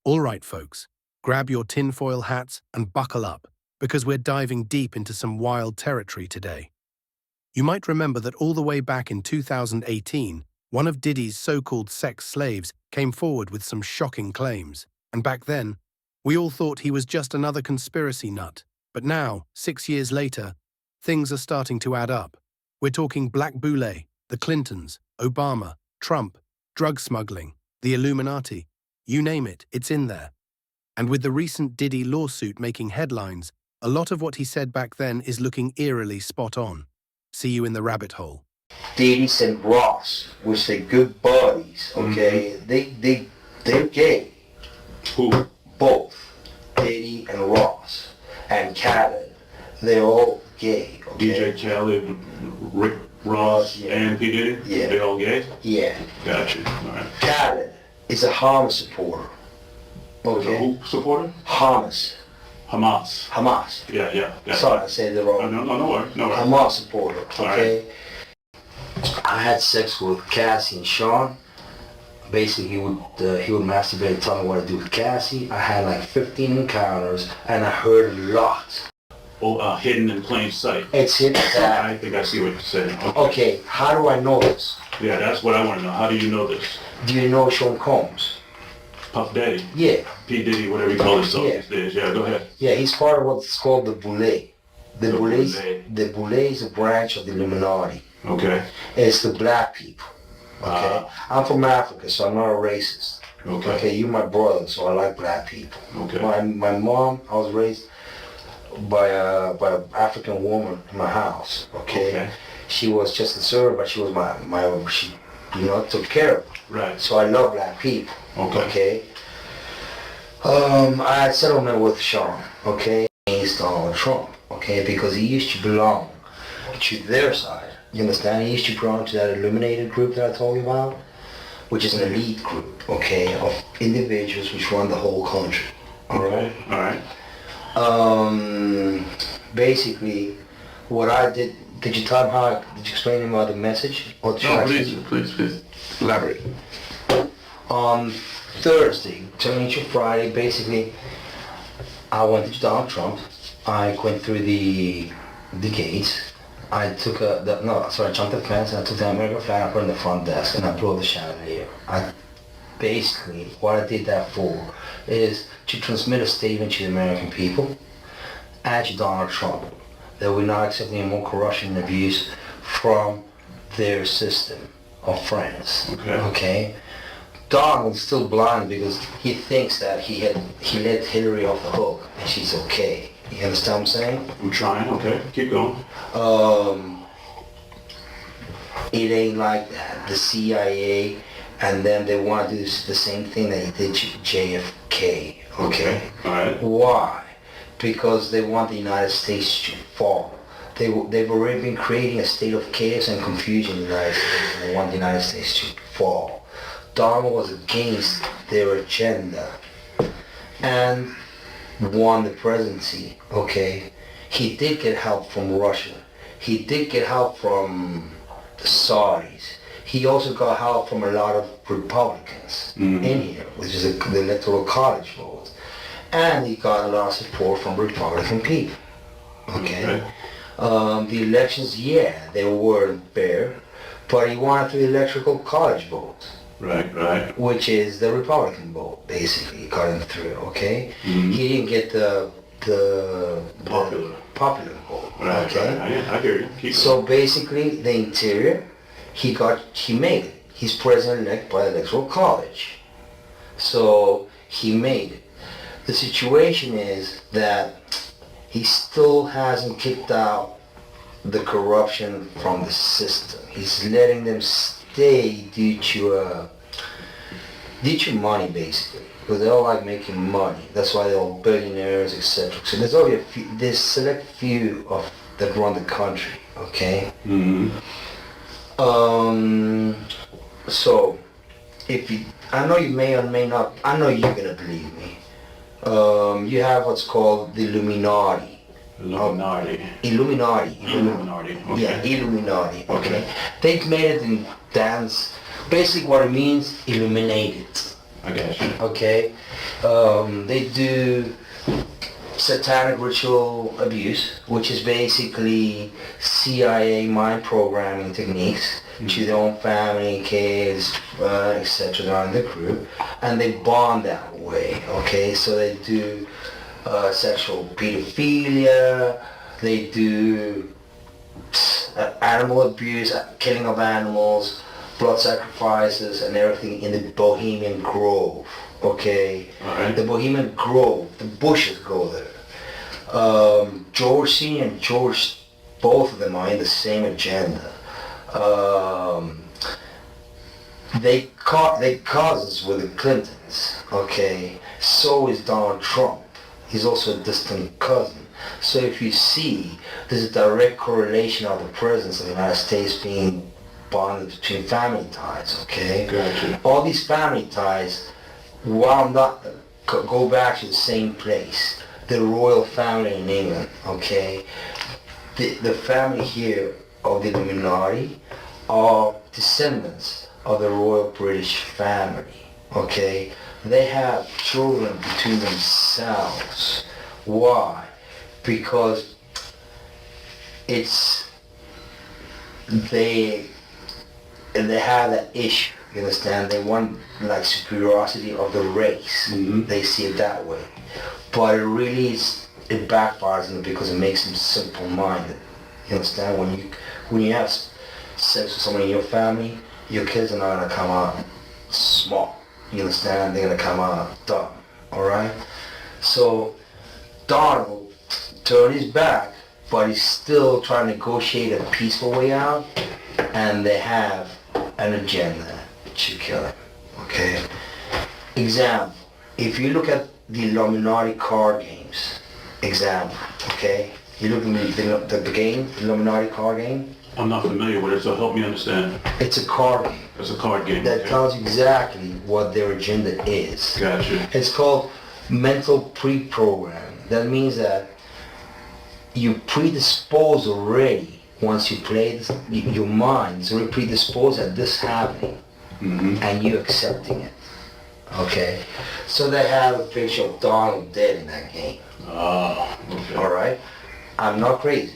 All right, folks, grab your tinfoil hats and buckle up, because we're diving deep into some wild territory today. You might remember that all the way back in 2018, one of Diddy's so-called sex slaves came forward with some shocking claims. And back then, we all thought he was just another conspiracy nut. But now, 6 years later, things are starting to add up. We're talking Black Boule, the Clintons, Obama, Trump, drug smuggling, the Illuminati. You name it, it's in there. And with the recent Diddy lawsuit making headlines, a lot of what he said back then is looking eerily spot on. See you in the rabbit hole. Diddy and Ross, which they good buddies, okay? They're gay. Who? Both. Diddy and Ross. And Khaled. They're all gay, okay? DJ Khaled, Rick Ross, and P. Diddy? Yeah. They all gay? Yeah. Gotcha. All right. Khaled is a Hamas supporter. Okay? Who supporter? Hamas. Hamas. Yeah. Sorry, I said it wrong. No worries. Hamas supporter, okay? Right. I had sex with Cassie and Sean. Basically, he would masturbate and tell me what to do with Cassie. I had like 15 encounters, and I heard a lot. Oh, hidden in plain sight. It's hidden. I think I see what you're saying. Okay, how do I know this? Yeah, that's what I want to know. How do you know this? Do you know Sean Combs? Puff Daddy? Yeah. P. Diddy, whatever you call himself these days. Yeah, go ahead. Yeah, he's part of what's called the Boule. The Boule is a branch of the Illuminati. Okay. It's the black people. Okay. I'm from Africa, so I'm not a racist. Okay. You're my brother, so I like black people. Okay. My mom, I was raised by an African woman in my house. Okay. She was just a servant, but she was she took care of me. Right. So I love black people. Okay. I had settlement with Sean. Okay. Against Donald Trump. Okay, because he used to belong to their side. You understand? He used to belong to that illuminated group that I told you about, which is an elite group, okay, of individuals which run the whole country. All right. Basically, what I did you tell him did you explain to him about the message? Or Please elaborate. On Thursday, turning to Friday, basically, I went to Donald Trump. I went through the gates. I took I jumped the fence and I took the American flag, I put it in the front desk, and I blew up the chandelier. Basically, what I did that for is to transmit a statement to the American people and to Donald Trump that we're not accepting any more corruption and abuse from their system of friends. Okay? Donald's still blind because he thinks that he let Hillary off the hook and she's okay. You understand what I'm saying? I'm trying, okay. Keep going. It ain't like that. The CIA and them, they want to do the same thing that he did to JFK. Okay? Alright. Why? Because they want the United States to fall. They've already been creating a state of chaos and confusion in the United States, and they want the United States to fall. Donald was against their agenda and won the presidency, okay? He did get help from Russia. He did get help from the Saudis. He also got help from a lot of Republicans in here, which is the electoral college vote. And he got a lot of support from Republican people, okay? The elections, they weren't fair, but he wanted the electoral college vote. Right. Which is the Republican vote, basically, got him through, okay? He didn't get the popular vote, okay? Right. I hear you. So basically, the interior, he made it. He's president-elect by the electoral college. So he made it. The situation is that he still hasn't kicked out the corruption from the system. He's letting them stay due to money, basically, because they all like making money. That's why they're all billionaires, etc. So there's only there's select few that run the country, okay? So I know you may or may not. I know you're gonna believe me. You have what's called the Illuminati. Illuminati. Okay. Yeah, Illuminati. Okay. They've made it in dance. Basically, what it means, illuminated. I got you. Okay, they do satanic ritual abuse, which is basically CIA mind programming techniques to their own family, kids, etc. They're in the group, and they bond that way. Okay, so they do sexual pedophilia, they do animal abuse, killing of animals, blood sacrifices, and everything in the Bohemian Grove. Okay, Alright. the Bohemian Grove, the Bushes go there. George Senior and George, both of them are in the same agenda. They cousins with the Clintons. Okay, so is Donald Trump. He's also a distant cousin. So if you see, there's a direct correlation of the presence of the United States being bonded between family ties. Okay, Gotcha. all these family ties wound up go back to the same place, the royal family in England. Okay, the family here of the Illuminati are descendants of the royal British family. Okay, they have children between themselves. Why? Because they have that issue. You understand? They want like superiority of the race. Mm-hmm. They see it that way, but it backfires on them because it makes them simple-minded. You understand? When you have sex with someone in your family, your kids are not gonna come out smart. You understand? They're gonna come out dumb. All right. So Donald turned his back, but he's still trying to negotiate a peaceful way out, and they have an agenda to kill him. Okay? Example, if you look at the Illuminati card games, example, okay? You look at the game, the Illuminati card game, I'm not familiar with it, so help me understand. it's a card game It's a card game. that okay? tells you exactly what their agenda is. Gotcha. It's called mental pre-programming. That means that you predispose already. Once you play this, your mind is already predisposed at this happening, Mm-hmm. and you accepting it. Okay? So they have a picture of Donald dead in that game. Oh, okay. Alright? I'm not crazy.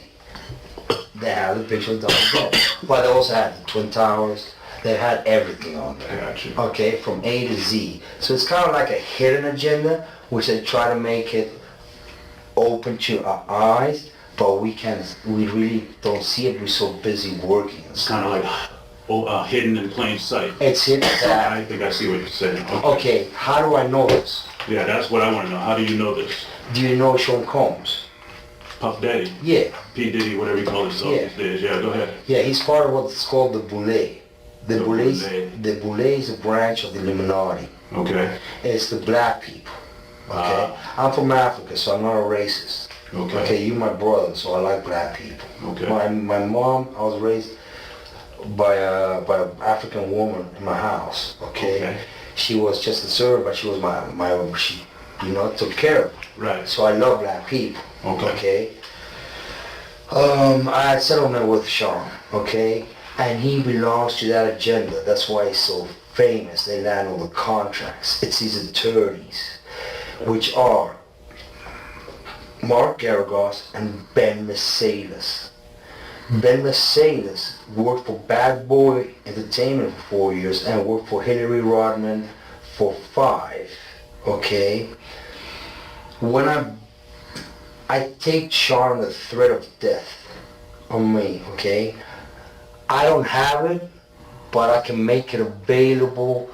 They have the picture of Donald dead. But they also had the Twin Towers. They had everything on there. Gotcha. Okay? From A to Z. So it's kind of like a hidden agenda, which they try to make it open to our eyes, but we really don't see it. We're so busy working. It's kind of like hidden in plain sight. It's hidden. I think I see what you're saying. Okay, how do I know this? Yeah, that's what I want to know. How do you know this? Do you know Sean Combs? Puff Daddy, Yeah, P. Diddy, whatever you call himself Yeah. these days. Yeah, go ahead. yeah, he's part of what's called the Boule. The The Boule is a branch of the Illuminati. Okay. It's the black people. Okay, I'm from Africa, so I'm not a racist. Okay. Okay, you're my brother, so I like black people. Okay. My mom, I was raised by an African woman in my house. Okay, she was just a servant, but she was she took care of me. Right. So I love black people. Okay. I had settlement with Sean. Okay, and he belongs to that agenda. That's why he's so famous. They land all the contracts. It's his attorneys, which are Mark Garagos and Ben Mercedes. Ben Mercedes worked for Bad Boy Entertainment for 4 years and worked for Hillary Rodman for 5. Okay? When I take Sean the threat of death on me, okay? I don't have it, but I can make it available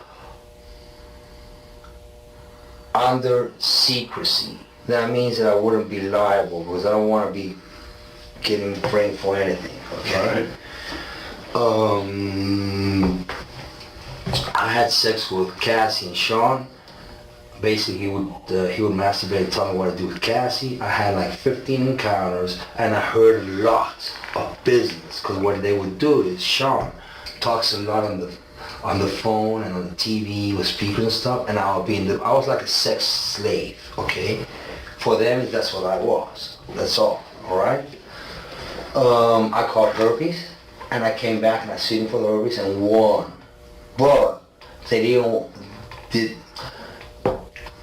under secrecy. That means that I wouldn't be liable because I don't want to be getting framed for anything. Okay. All right. I had sex with Cassie and Sean. Basically, he would masturbate and tell me what to do with Cassie. I had like 15 encounters, and I heard a lot of business. Because what they would do is Sean talks a lot on the phone and on the TV with speakers and stuff, and I was like a sex slave. Okay. For them, that's what I was. That's all. All right. I caught herpes, and I came back and I sued him for the herpes and won. But they didn't.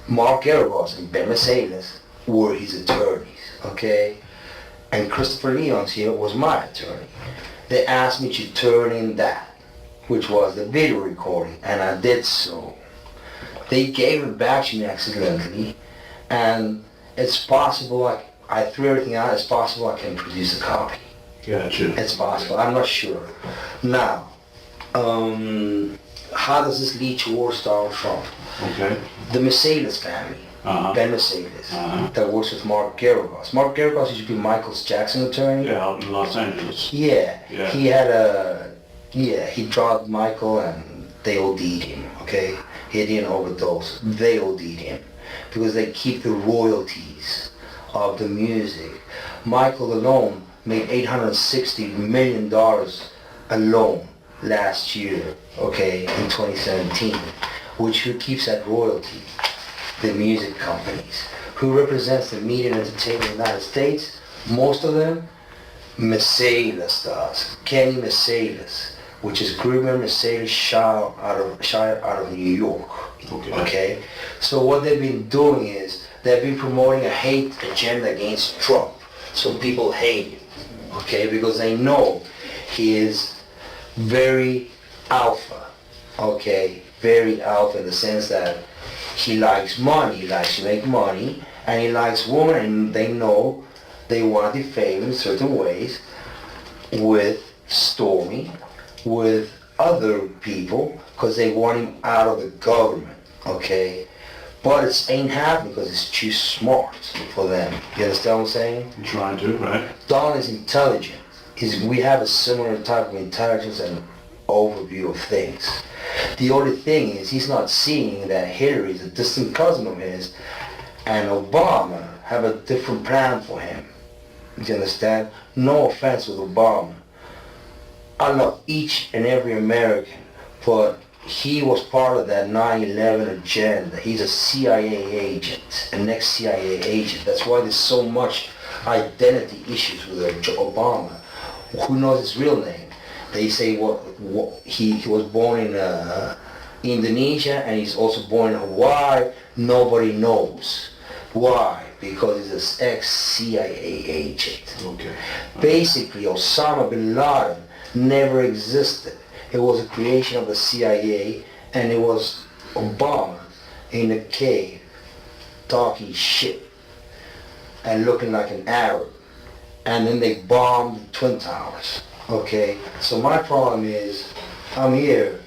Mark Garagos and Ben Mercedes were his attorneys, okay? And Christopher Leons here was my attorney. They asked me to turn in that, which was the video recording, and I did so. They gave it back to me accidentally, and it's possible, I threw everything out, it's possible I can produce a copy. Gotcha. It's possible, I'm not sure. Now, how does this lead towards Donald Trump? Okay. The Mercedes family, Ben Mercedes, that works with Mark Garagos. Mark Garagos used to be Michael Jackson's attorney. Yeah, out in Los Angeles. Yeah. Yeah. He drugged Michael and they OD'd him, okay? He didn't overdose. They OD'd him because they keep the royalties of the music. Michael alone made $860 million alone last year, okay, in 2017, which who keeps that royalty? The music companies. Who represents the media and entertainment in the United States? Most of them, Mercedes does. Kenny Mercedes, which is Gruber Mercedes shire out of New York. Okay. So what they've been doing is they've been promoting a hate agenda against Trump. So people hate him, okay, because they know he is very alpha, okay, very alpha in the sense that he likes money, he likes to make money, and he likes women, and they know they want to defame him in certain ways with Stormy, with other people, because they want him out of the government, okay? But it ain't happening because it's too smart for them. You understand what I'm saying? I'm trying to, right? Don is intelligent. We have a similar type of intelligence and overview of things. The only thing is he's not seeing that Hillary is a distant cousin of his and Obama have a different plan for him. You understand? No offense with Obama. I love each and every American, but he was part of that 9/11 agenda. He's a CIA agent, an ex-CIA agent. That's why there's so much identity issues with Obama. Who knows his real name? They say he was born in Indonesia and he's also born in Hawaii. Nobody knows. Why? Because he's an ex-CIA agent. Okay. Basically, Osama bin Laden never existed. It was a creation of the CIA, and it was Obama in a cave talking shit and looking like an Arab. And then they bombed the Twin Towers. Okay? So my problem is, I'm here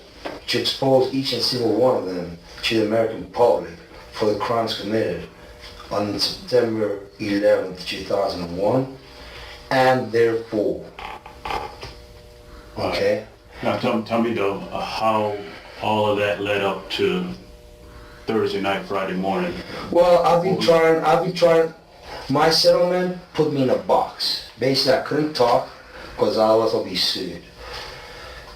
to expose each and single one of them to the American public for the crimes committed on September 11th, 2001, and therefore. Okay? Now tell me though, how all of that led up to Thursday night, Friday morning. Well, I've been trying, my settlement put me in a box. Basically, I couldn't talk because otherwise I'll be sued.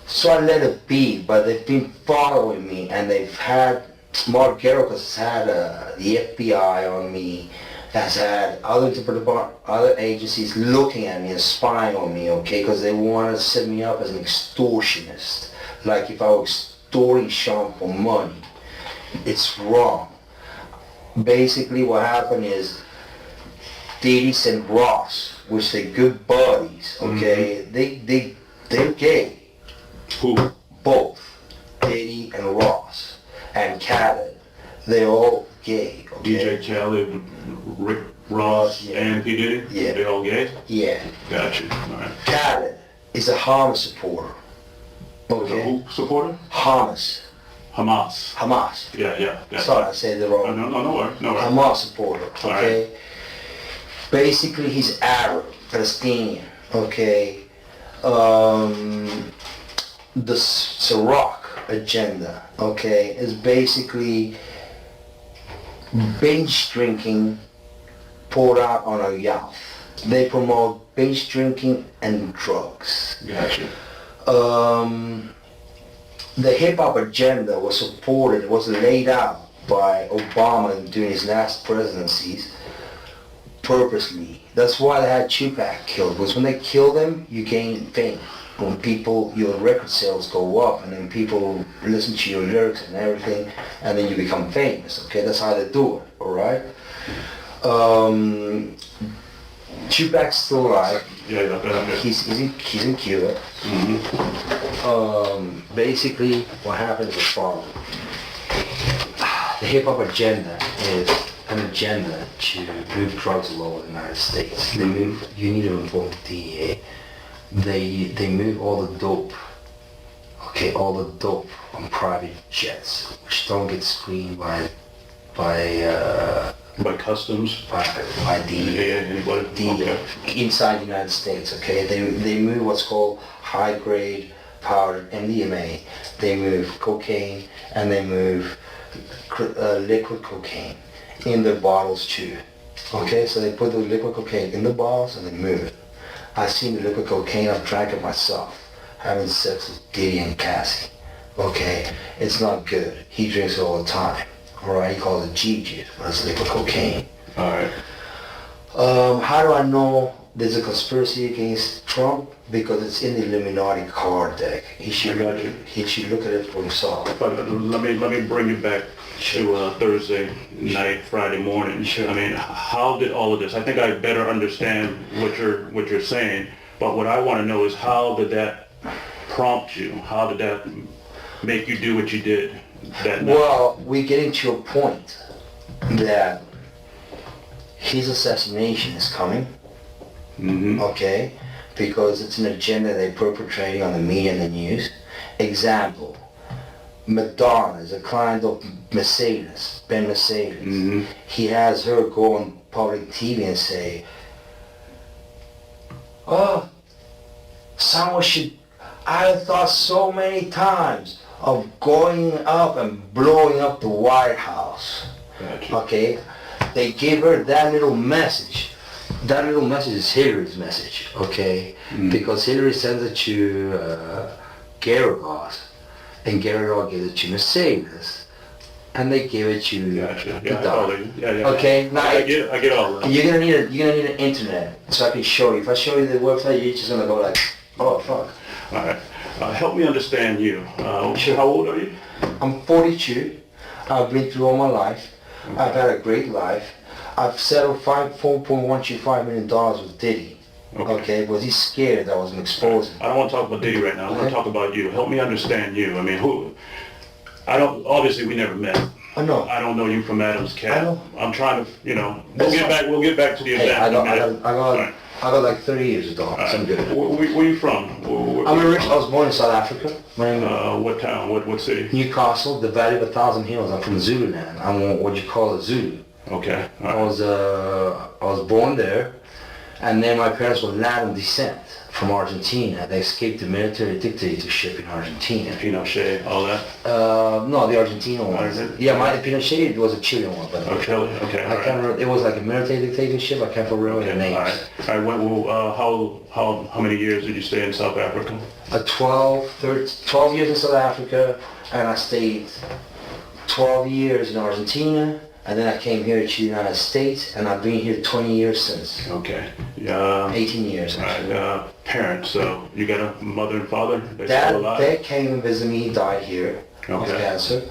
So I let it be, but they've been following me and they've had, Mark Garagos has had the FBI on me, has had other agencies looking at me and spying on me, okay, because they want to set me up as an extortionist. Like if I were extorting Sean for money. It's wrong. Basically what happened is Diddy and Ross, which they're good buddies, okay, they're gay. Who? Both. Diddy and Ross. And Khaled. They're all gay, okay? DJ Khaled, Rick Ross, Yeah. and P. Diddy? Yeah. They all gay? Yeah. Gotcha. All right. Khaled is a Hamas supporter. Okay? Who supporter? Hamas. Hamas. Yeah. Sorry, I said it wrong. No worry. Hamas supporter, okay? Right. Basically, he's Arab, Palestinian, okay? The Ciroc agenda, okay, is basically binge drinking poured out on a youth. They promote binge drinking and drugs. Gotcha. The hip-hop agenda was laid out by Obama during his last presidencies purposely. That's why they had Tupac killed, because when they killed him, you gain fame. when people, your record sales go up, and then people listen to your lyrics and everything, and then you become famous. Okay, that's how they do it. All right. Tupac's still alive. Yeah. He's in Cuba. Basically, what happens is the following. The hip hop agenda is an agenda to move drugs all over the United States. They move. You need to involve DEA. They move all the dope. Okay, all the dope on private jets, which don't get screened by customs. by the inside the United States. Okay, they move what's called high grade powder MDMA. They move cocaine and they move liquid cocaine in their bottles too. Okay, so they put the liquid cocaine in the bottles and they move it. I've seen the liquid cocaine. I've drank it myself, having sex with Diddy and Cassie. Okay, it's not good. He drinks it all the time. Alright, he calls it G-Juice, but it's liquid cocaine. Alright. How do I know there's a conspiracy against Trump? Because it's in the Illuminati card deck. He should look at it for himself. But let me bring you back to Thursday night, Friday morning. Sure. I mean, how did all of this? I think I better understand what you're saying. But what I want to know is, how did that prompt you? How did that make you do what you did that night? Well, we're getting to a point that his assassination is coming. Okay, because it's an agenda they're perpetrating on the media and the news. Example, Madonna is a client of Mercedes, Ben Mercedes. He has her go on public TV and say, "Oh, someone should," I thought so many times of going up and blowing up the White House. Gotcha. Okay, they gave her that little message. That little message is Hillary's message, okay? Because Hillary sends it to Gary Ross, and Gary Ross gives it to Mercedes, and they give it to Gotcha. the Yeah, Don. yeah. Okay, now I get all that. you're gonna need an internet so I can show you. If I show you the website, you're just gonna go like, oh fuck. All right. Help me understand you. Sure. How old are you? I'm 42. I've been through all my life. I've had a great life. I've settled $4.125 million with Diddy. Okay, but he's scared that I was gonna expose him. I don't want to talk about Diddy right now. I want to talk about you. Help me understand you. I mean, obviously we never met. I know. I don't know you from Adam's Cat. I know. I'm trying to, we'll That's get back to the Hey, event. I in a minute. got like 30 years of dogs. I'm good. Where you from? I was born in South Africa. What town? What city? Newcastle, the Valley of a Thousand Hills. I'm from Zululand. I'm what you call a Zulu. Okay. All I right. was born there, and then my parents were Latin descent from Argentina. They escaped the military dictatorship in Argentina. Pinochet, all that. No, the Argentina one. is it? Yeah, my Pinochet was a Chilean one, but Oh, Chile. Okay. I can't remember. It was like a military dictatorship. I can't remember the names. All right. Well, how many years did you stay in South Africa? 12 years in South Africa, and I stayed 12 years in Argentina. And then I came here to the United States, and I've been here 20 years since. Okay. Yeah. 18 years, All actually. right. Parents. So you got a mother and father? They're still alive? Dad came and visited me. He died here of cancer.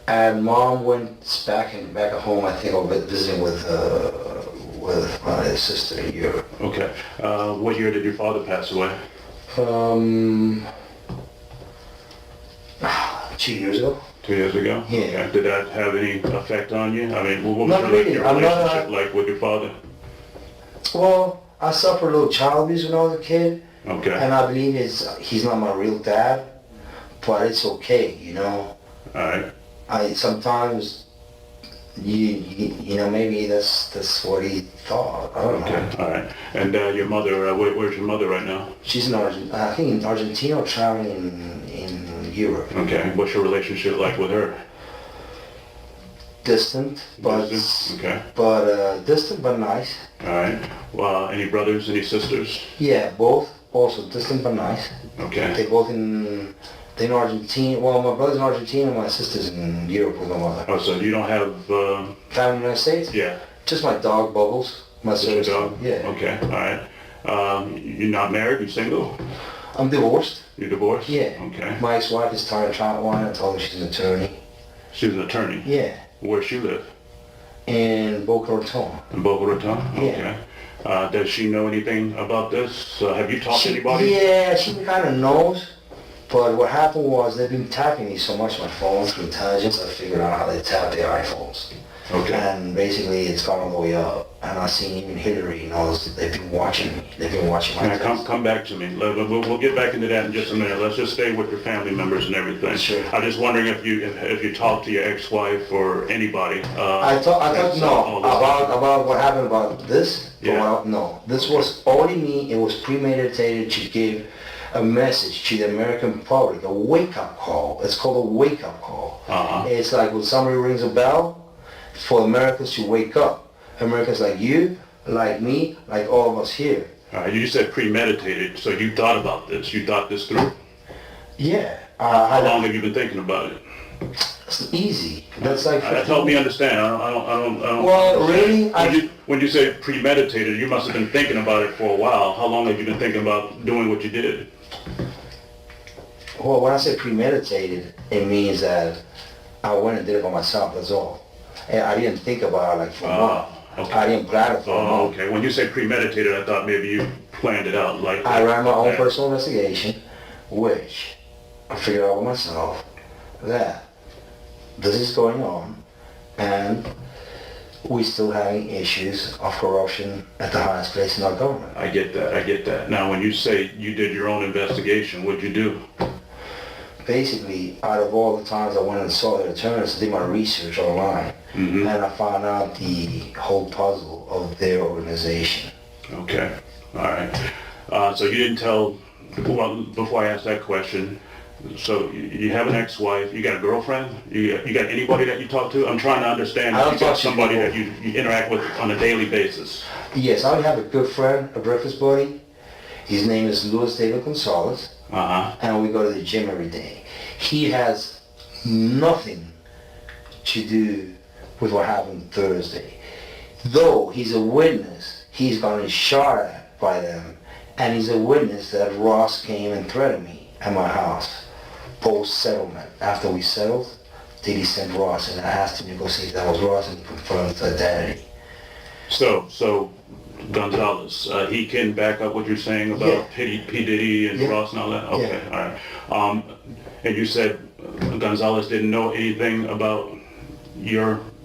And Mom went back at home. I think I was visiting with my sister in Europe. Okay. What year did your father pass away? 2 years ago. 2 years ago? Yeah. Okay. Did that have any effect on you? I mean, what was Not really. your I'm not, relationship like with your father? Well, I suffered a little child abuse when I was a kid. Okay. And I believe he's not my real dad, but it's okay, All right. I sometimes maybe that's what he thought. I don't know. Okay. All right. And your mother, where's your mother right now? She's I think in Argentina or traveling in Europe. Okay. What's your relationship like with her? Distant, but Distant? Okay. Distant but nice. All right. Well, any brothers, any sisters? Yeah, both. Also distant but nice. Okay. They're in Argentina. Well, my brother's in Argentina, my sister's in Europe with my mother. Oh, so you don't have? Family in the United States? Yeah. Just my dog Bubbles. My Just your sister. dog? Yeah. Okay. All right. You're not married? You single? I'm divorced. You're divorced? Yeah. Okay. My ex-wife is Tara Troutwine. I told her she's an attorney. She's an attorney? Yeah. Where she live? In Boca Raton. In Boca Raton? Yeah. Okay. Does she know anything about this? Have you talked to anybody? Yeah, she kind of knows. But what happened was they've been tapping me so much on my phone through intelligence. I figured out how they tap their iPhones. Okay. And basically it's gone all the way up. And I've seen even Hillary and all this. They've been watching me. They've been watching my Now, come back to me. We'll get back into that in just a minute. Let's just stay with your family members and everything. Sure. I'm just wondering if you talked to your ex-wife or anybody. I thought no about what happened about this. Yeah. No, this was only me. It was premeditated to give a message to the American public, a wake-up call. It's called a wake-up call. It's like when somebody rings a bell for Americans to wake up. Americans like you, like me, like all of us here. All right, you said premeditated, so you thought about this. You thought this through? Yeah. How long have you been thinking about it? It's easy. That's like. Help me understand. I don't. Well, really, when you say premeditated, you must have been thinking about it for a while. How long have you been thinking about doing what you did? Well, when I say premeditated, it means that I went and did it by myself. That's all. And I didn't think about it like for a month. Okay. I didn't plan it for a month. Okay. When you say premeditated, I thought maybe you planned it out. I ran my own personal investigation, which I figured out with myself that this is going on, and we still having issues of corruption at the highest place in our government. I get that. Now, when you say you did your own investigation, what'd you do? Basically, out of all the times I went and saw the attorneys, I did my research online, and I found out the whole puzzle of their organization. Okay, all right. So you didn't tell, well, before I ask that question, so you have an ex-wife, you got a girlfriend, you got anybody that you talk to? I'm trying to understand if you got somebody that you interact with on a daily basis. Yes, I have a good friend, a breakfast buddy. His name is Luis David Gonzalez. And we go to the gym every day. He has nothing to do with what happened Thursday. Though he's a witness, he's gotten shot at by them, and he's a witness that Ross came and threatened me at my house post-settlement. After we settled, Diddy sent Ross, and I asked him to go see if that was Ross, and he confirmed his identity. So Gonzalez, he can back up what you're saying about P. Diddy and Ross and all that? Okay, all right. And you said Gonzalez didn't know anything about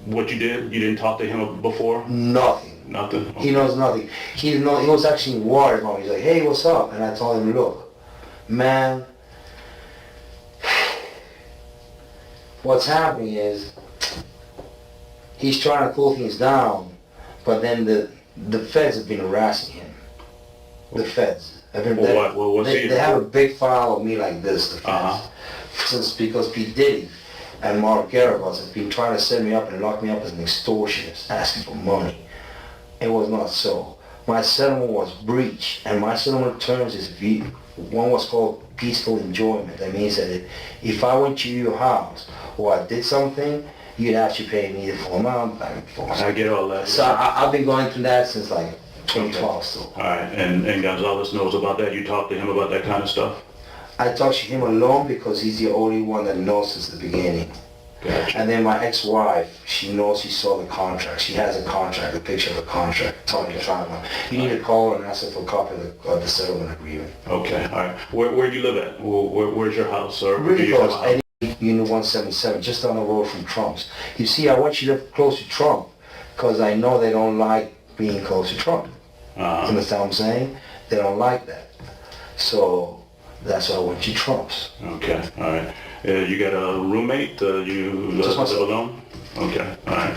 what you did? You didn't talk to him before? Nothing. Nothing? Okay. He knows nothing. He was actually worried about me. He's like, hey, what's up? And I told him, look, man, what's happening is he's trying to cool things down, but then the feds have been harassing him. The feds. They have a big file of me like this, the feds. Since because P. Diddy and Mark Garibus have been trying to set me up and lock me up as an extortionist, asking for money. It was not so. My settlement was breached, and my settlement terms is one was called peaceful enjoyment. That means that if I went to your house or I did something, you'd actually pay me the full amount back and forth. I get all that. So I've been going through that since like 2012 still. All right, and Gonzalez knows about that? You talk to him about that kind of stuff? I talk to him alone because he's the only one that knows since the beginning. Gotcha. And then my ex-wife, she knows she saw the contract. She has a contract, a picture of the contract. Tony Trotman. You need to call her and ask her for a copy of the settlement agreement. Okay, all right. Where do you live at? Where's your house? Or really close. Unit 177, just down the road from Trump's. You see, I want you to live close to Trump because I know they don't like being close to Trump. You understand what I'm saying? They don't like that. So that's why I went to Trump's. Okay, all right. You got a roommate? You Just live alone? Okay, all right.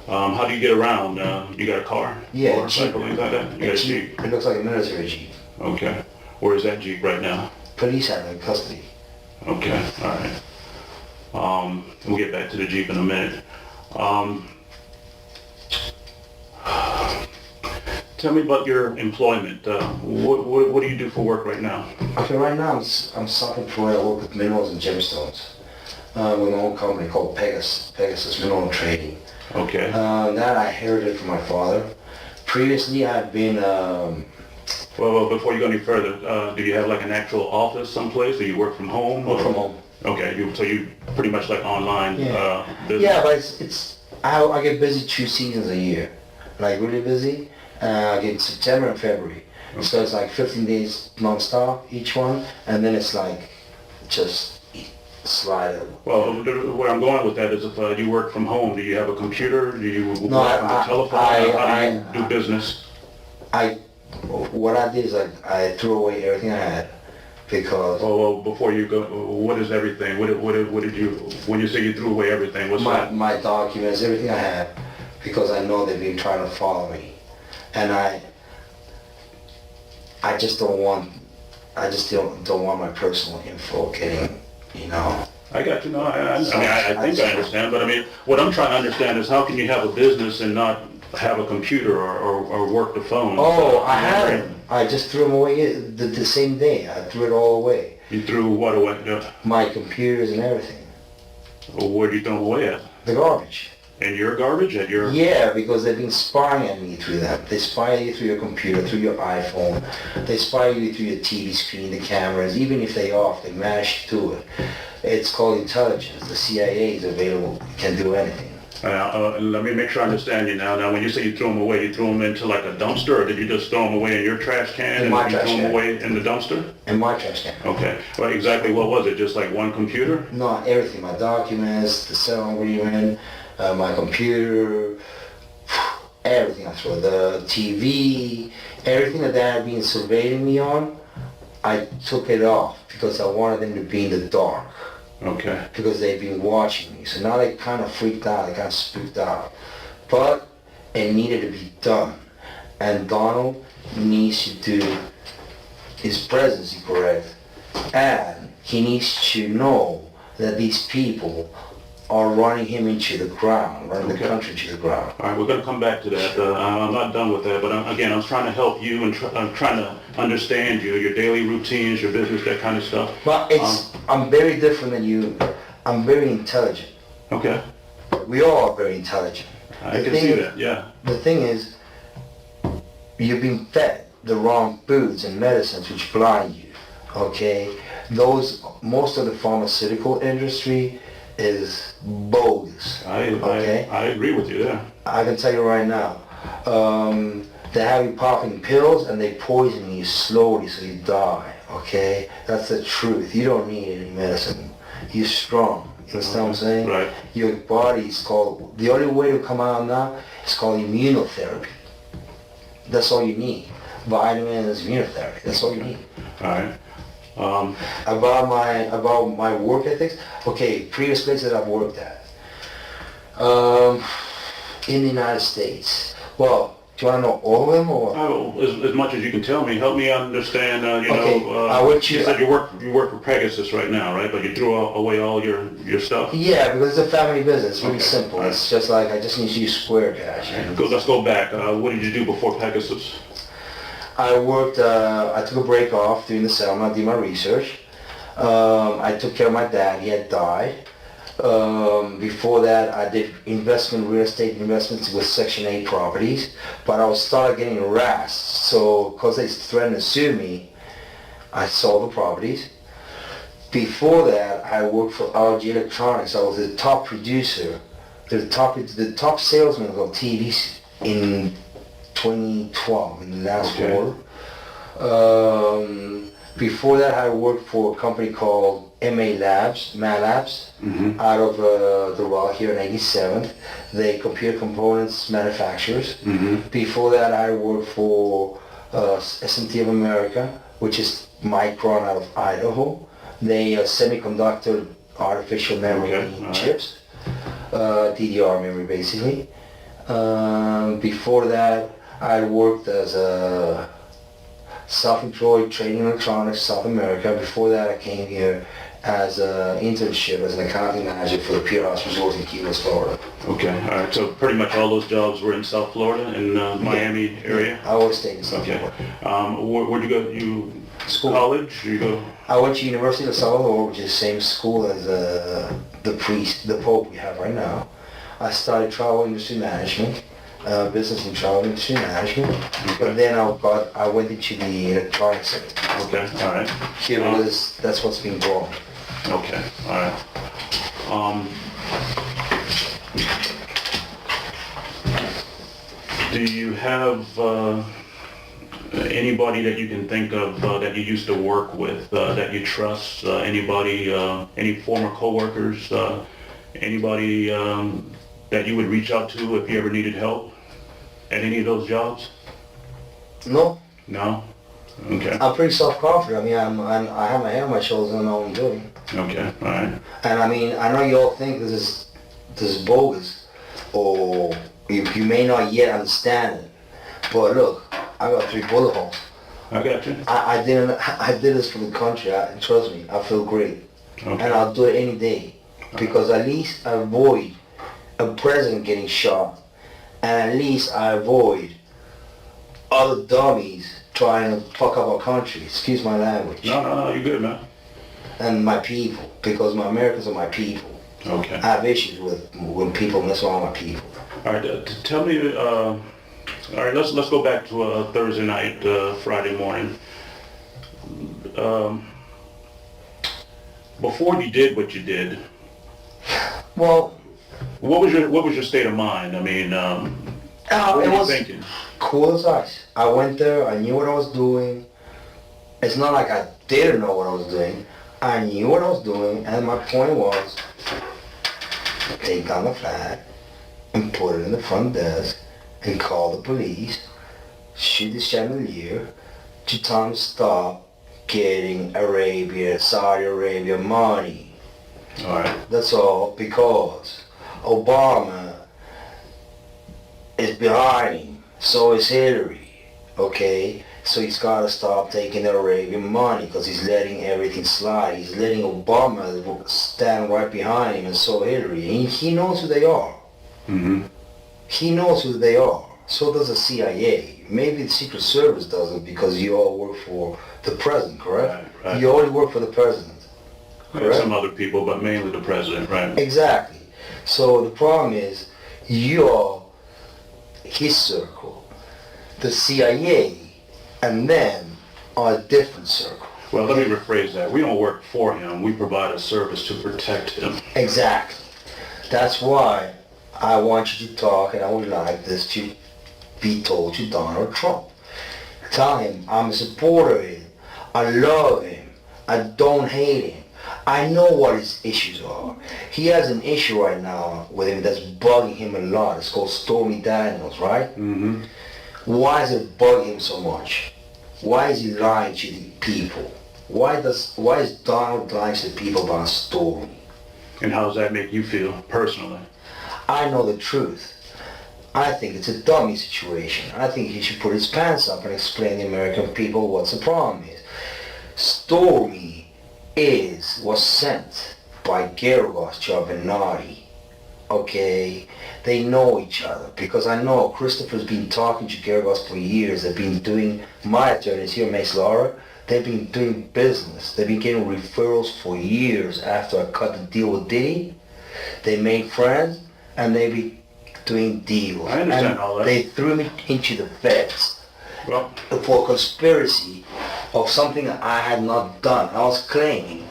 How do you get around? You got a car? Yeah, or Jeep. something like that? You got a Jeep? It looks like a military Jeep. Okay. Where is that Jeep right now? Police have it in custody. Okay, all right. We'll get back to the Jeep in a minute. Tell me about your employment. What do you do for work right now? Okay, right now I'm self-employed. I work with minerals and gemstones with my own company called Pegasus Mineral Trading. Okay. That I inherited from my father. Previously, I've been Well, before you go any further, do you have like an actual office someplace? Do you work from home? Work from home. Okay, so you pretty much like online business? Yeah, but I get busy 2 seasons a year, like really busy. I get September and February, so it's like 15 days non-stop each one, and then it's like just slide it. Well, where I'm going with that is if you work from home, do you have a computer? Do you No, work on the telephone? How do you do business? What I did is I threw away everything I had because Well, before you go, what is everything? What did you, when you say you threw away everything, what's that? my documents, everything I have, because I know they've been trying to follow me, and I just don't want my personal info getting, you know. I got you. No, I think I understand, but I mean, what I'm trying to understand is how can you have a business and not have a computer or work the phone? Oh, I haven't. I just threw them away the same day. I threw it all away. You threw what away? My computers and everything. Well, where do you throw them away at? The garbage. In your garbage? At your... Yeah, because they've been spying on me through that. They spy you through your computer, through your iPhone. They spy you through your TV screen, the cameras. Even if they off, they manage to do it. It's called intelligence. The CIA is available, can do anything. Let me make sure I understand you now. Now, when you say you threw them away, you threw them into like a dumpster, or did you just throw them away in your trash can In my and you trash threw them can. away in the dumpster? In my trash can. Okay. Well, exactly what was it? Just like one computer? No, everything. My documents, the settlement agreement, my computer, everything I threw. The TV, everything that they had been surveilling me on, I took it off because I wanted them to be in the dark. Okay. Because they've been watching me. So now they kind of freaked out, they kind of spooked out. But it needed to be done. And Donald needs to do his presidency correct. And he needs to know that these people are running him into the ground, running the country into the ground. All right, we're going to come back to that. I'm not done with that, but I'm trying to help you and I'm trying to understand you, your daily routines, your business, that kind of stuff. But I'm very different than you. I'm very intelligent. Okay. We all are very intelligent. I can see that, yeah. The thing is, you've been fed the wrong foods and medicines which blind you, okay? Most of the pharmaceutical industry is bogus. I agree with you there. I can tell you right now, they have you popping pills and they poison you slowly so you die, okay? That's the truth. You don't need any medicine. You're strong. You understand what I'm saying? Right. Your body's called, the only way to come out now is called immunotherapy. That's all you need. Vitamins, immunotherapy, that's all you need. All right. About my work ethics, okay, previous places I've worked at. In the United States. Well, do you want to know all of them or? As much as you can tell me, help me understand, you said you work for Pegasus right now, right? But you threw away all your stuff? Yeah, because it's a family business, it's really Okay. simple. It's just like, I just need to use Square Cash. Let's go back. What did you do before Pegasus? I worked, I took a break off during the summer, I did my research. I took care of my dad, he had died. Before that, I did real estate investments with Section 8 properties, but I started getting harassed. So, because they threatened to sue me, I sold the properties. Before that, I worked for RG Electronics. I was the top producer, the top salesman of TV in 2012, in the last quarter. Before that, I worked for a company called MA Labs, out of the Raw here in 87th. They computer components manufacturers. Before that, I worked for SMT of America, which is Micron out of Idaho. They semiconductor artificial memory chips, DDR memory basically. Before that, I worked as a self-employed trading electronics South America. Before that, I came here as an internship as an accounting manager for the Pier House Resort in Key West, Florida. Okay, all right. So pretty much all those jobs were in South Florida, in Miami area. I always stayed in South Okay. Florida. Where'd you go? You School. college? You go? I went to University of Salvador, which is the same school as the Pope we have right now. I studied travel industry management. business in travel industry management, but then I went into the electronic sector. Okay, all right. Here that's what's been growing. Okay, all right. Do you have anybody that you can think of that you used to work with, that you trust? Anybody, any former coworkers, anybody that you would reach out to if you ever needed help at any of those jobs? No, No? Okay. I'm pretty self-confident. I mean, I have my head on my shoulders and I know what I'm doing. Okay, all right. And I mean, I know you all think this is bogus, or you may not yet understand it. But look, I got 3 bullet holes. I got you. I did this for the country. Trust me, I feel great, Okay. and I'll do it any day, because at least I avoid a president getting shot, and at least I avoid other dummies trying to fuck up our country. Excuse my language. No, you're good, man. And my people, because my Americans are my people. Okay. I have issues with when people mess around with my people. All right, tell me, all right, let's go back to a Thursday night, Friday morning. Before you did what you did, Well, what was your state of mind? I mean, what were it you was thinking? cool as ice. I went there, I knew what I was doing. It's not like I didn't know what I was doing. I knew what I was doing, and my point was, take down the flag and put it in the front desk and call the police, shoot the chandelier to tell them to stop getting Saudi Arabia money. All right. That's all, because Obama is behind him, so is Hillary, okay? So he's got to stop taking the Arabian money, because he's letting everything slide. He's letting Obama stand right behind him, and so Hillary. And he knows who they are. Mm-hmm. He knows who they are. So does the CIA. Maybe the Secret Service doesn't, because you all work for the president, correct? Right. You already work for the president, correct? Some other people, but mainly the president, right? Exactly. So the problem is, you're his circle. The CIA and them are a different circle. Well, let me rephrase that. We don't work for him. We provide a service to protect him. Exactly. That's why I want you to talk, and I would like this to be told to Donald Trump. Tell him I'm a supporter of him. I love him. I don't hate him. I know what his issues are. He has an issue right now with him that's bugging him a lot. It's called Stormy Daniels, right? Mm-hmm. Why is it bugging him so much? Why is he lying to the people? Why is Donald lying to the people about Stormy? And how does that make you feel personally? I know the truth. I think it's a dummy situation. I think he should put his pants up and explain to the American people what's the problem is. Stormy was sent by Geragos Giovanni. Okay? They know each other, because I know Christopher's been talking to Geragos for years. They've been doing, my attorneys here, Mace Laura, they've been doing business. They've been getting referrals for years after I cut the deal with Diddy. They made friends, and they be doing deals. I understand and all that. They threw me into the feds Well, for conspiracy of something that I had not done. I was claiming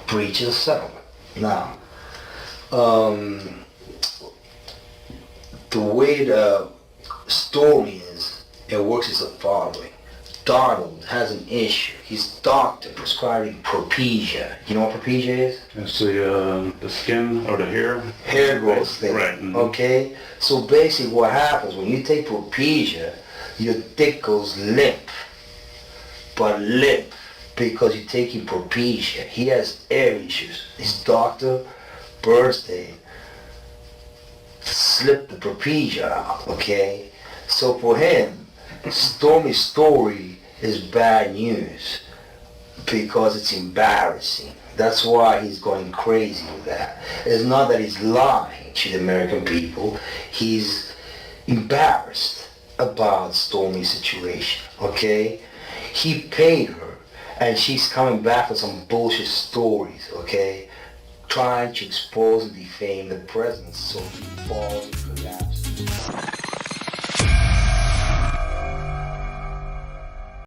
breach of settlement. Now, the way the story is, it works as the following. Donald has an issue. His doctor prescribing Propecia. You know what Propecia is? it's the skin or the hair. Hair growth thing. Right. Mhm. Okay? So basically what happens when you take Propecia, your dick goes limp. But limp because you're taking Propecia. He has air issues. His doctor, birthday, slipped the Propecia out, okay? So for him, Stormy's story is bad news because it's embarrassing. That's why he's going crazy with that. It's not that he's lying to the American people. He's embarrassed about Stormy's situation, okay? He paid her, and she's coming back with some bullshit stories, okay? Trying to expose and defame the president so he falls